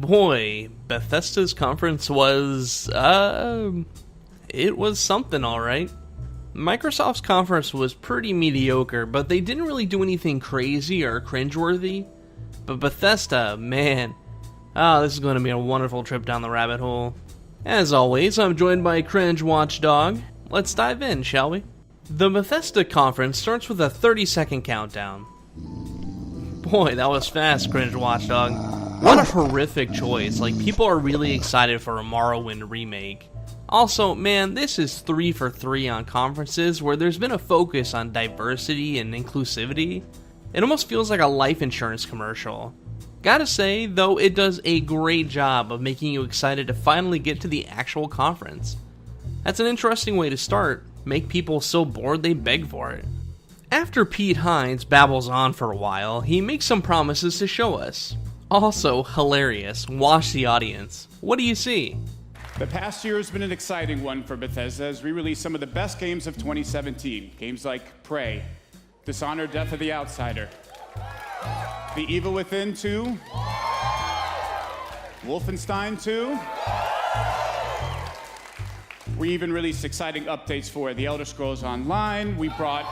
Boy, Bethesda's conference was, it was something alright. Microsoft's conference was pretty mediocre, but they didn't really do anything crazy or cringeworthy. But Bethesda, man, this is going to be a wonderful trip down the rabbit hole. As always, I'm joined by Cringe Watchdog. Let's dive in, shall we? The Bethesda conference starts with a 30-second countdown. Boy, that was fast, Cringe Watchdog. What a horrific choice. Like, people are really excited for a Morrowind remake. Also, man, this is 3 for 3 on conferences where there's been a focus on diversity and inclusivity. It almost feels like a life insurance commercial. Gotta say, though, it does a great job of making you excited to finally get to the actual conference. That's an interesting way to start, make people so bored they beg for it. After Pete Hines babbles on for a while, he makes some promises to show us. Also hilarious, watch the audience. What do you see? The past year has been an exciting one for Bethesda as we released some of the best games of 2017. Games like Prey, Dishonored: Death of the Outsider, The Evil Within 2, Wolfenstein 2. We even released exciting updates for The Elder Scrolls Online. We brought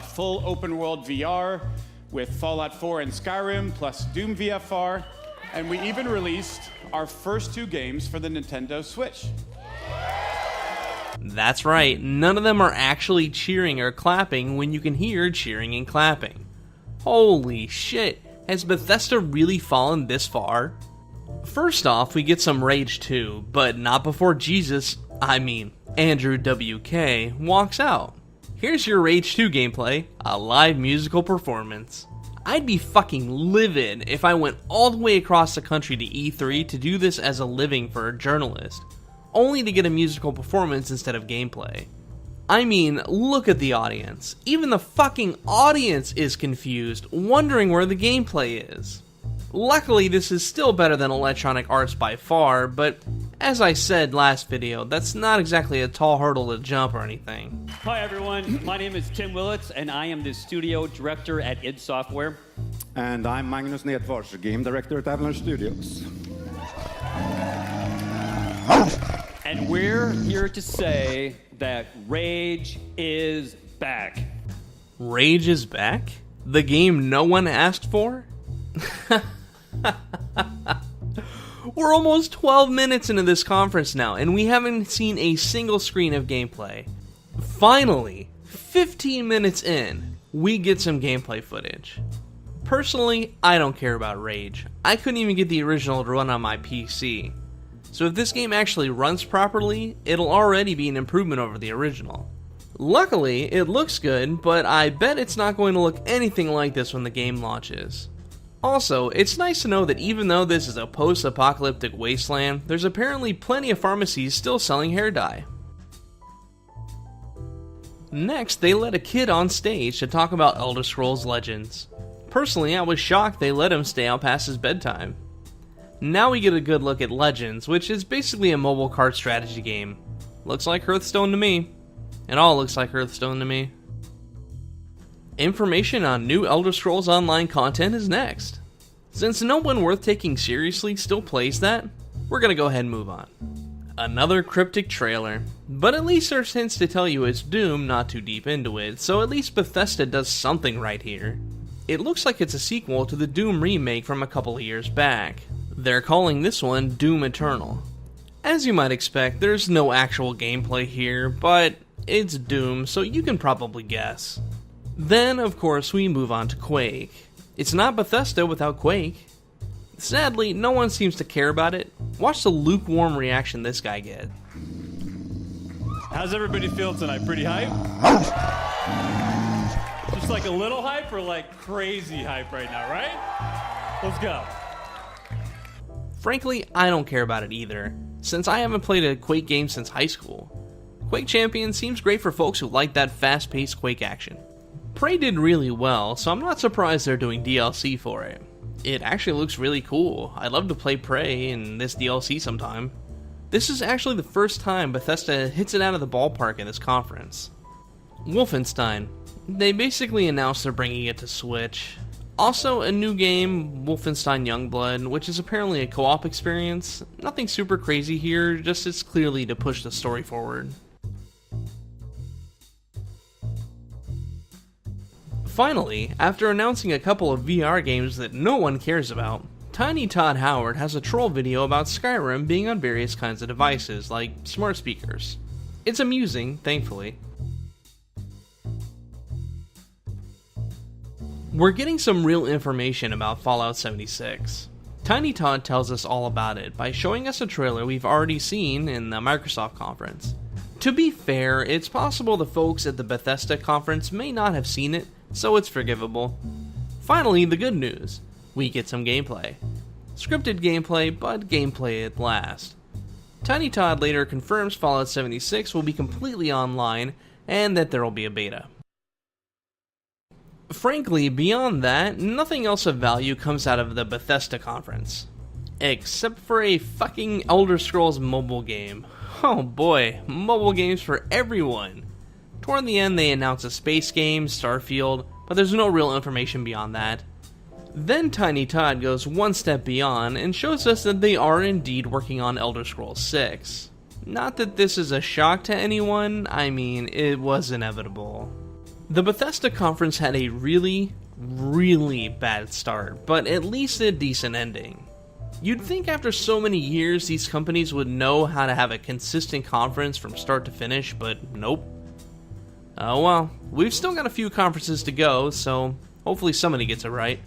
full open world VR with Fallout 4 and Skyrim, plus Doom VFR, and we even released our first 2 games for the Nintendo Switch. That's right, none of them are actually cheering or clapping when you can hear cheering and clapping. Holy shit, has Bethesda really fallen this far? First off, we get some Rage 2, but not before Andrew WK, walks out. Here's your Rage 2 gameplay, a live musical performance. I'd be fucking livid if I went all the way across the country to E3 to do this as a living for a journalist, only to get a musical performance instead of gameplay. I mean, look at the audience. Even the fucking audience is confused, wondering where the gameplay is. Luckily, this is still better than Electronic Arts by far, but as I said last video, that's not exactly a tall hurdle to jump or anything. Hi everyone, my name is Tim Willits and I am the studio director at id Software. And I'm Magnus Nedfors, game director at Avalanche Studios. And we're here to say that Rage is back. Rage is back? The game no one asked for? We're almost 12 minutes into this conference now, and we haven't seen a single screen of gameplay. Finally, 15 minutes in, we get some gameplay footage. Personally, I don't care about Rage. I couldn't even get the original to run on my PC. So if this game actually runs properly, it'll already be an improvement over the original. Luckily, it looks good, but I bet it's not going to look anything like this when the game launches. Also, it's nice to know that even though this is a post-apocalyptic wasteland, there's apparently plenty of pharmacies still selling hair dye. Next, they let a kid on stage to talk about Elder Scrolls Legends. Personally, I was shocked they let him stay out past his bedtime. Now we get a good look at Legends, which is basically a mobile card strategy game. Looks like Hearthstone to me. It all looks like Hearthstone to me. Information on new Elder Scrolls Online content is next. Since no one worth taking seriously still plays that, we're gonna go ahead and move on. Another cryptic trailer, but at least there's hints to tell you it's Doom, not too deep into it, so at least Bethesda does something right here. It looks like it's a sequel to the Doom remake from a couple of years back. They're calling this one Doom Eternal. As you might expect, there's no actual gameplay here, but it's Doom, so you can probably guess. Then, of course, we move on to Quake. It's not Bethesda without Quake. Sadly, no one seems to care about it. Watch the lukewarm reaction this guy get. How's everybody feel tonight? Pretty hype? Just like a little hype or like crazy hype right now, right? Let's go. Frankly, I don't care about it either, since I haven't played a Quake game since high school. Quake Champion seems great for folks who like that fast-paced Quake action. Prey did really well, so I'm not surprised they're doing DLC for it. It actually looks really cool. I'd love to play Prey in this DLC sometime. This is actually the first time Bethesda hits it out of the ballpark in this conference. Wolfenstein. They basically announced they're bringing it to Switch. Also, a new game, Wolfenstein Youngblood, which is apparently a co-op experience. Nothing super crazy here, just it's clearly to push the story forward. Finally, after announcing a couple of VR games that no one cares about, Tiny Todd Howard has a troll video about Skyrim being on various kinds of devices, like smart speakers. It's amusing, thankfully. We're getting some real information about Fallout 76. Tiny Todd tells us all about it by showing us a trailer we've already seen in the Microsoft conference. To be fair, it's possible the folks at the Bethesda conference may not have seen it, so it's forgivable. Finally, the good news. We get some gameplay. Scripted gameplay, but gameplay at last. Tiny Todd later confirms Fallout 76 will be completely online, and that there will be a beta. Frankly, beyond that, nothing else of value comes out of the Bethesda conference. Except for a fucking Elder Scrolls mobile game. Oh boy, mobile games for everyone. Toward the end they announce a space game, Starfield, but there's no real information beyond that. Then Tiny Todd goes one step beyond and shows us that they are indeed working on Elder Scrolls 6. Not that this is a shock to anyone, I mean, it was inevitable. The Bethesda conference had a really bad start, but at least a decent ending. You'd think after so many years these companies would know how to have a consistent conference from start to finish, but nope. Oh well, we've still got a few conferences to go, so hopefully somebody gets it right.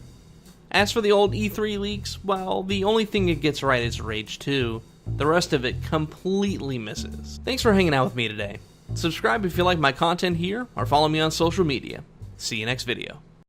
As for the old E3 leaks, well, the only thing it gets right is Rage 2. The rest of it completely misses. Thanks for hanging out with me today. Subscribe if you like my content here, or follow me on social media. See you next video.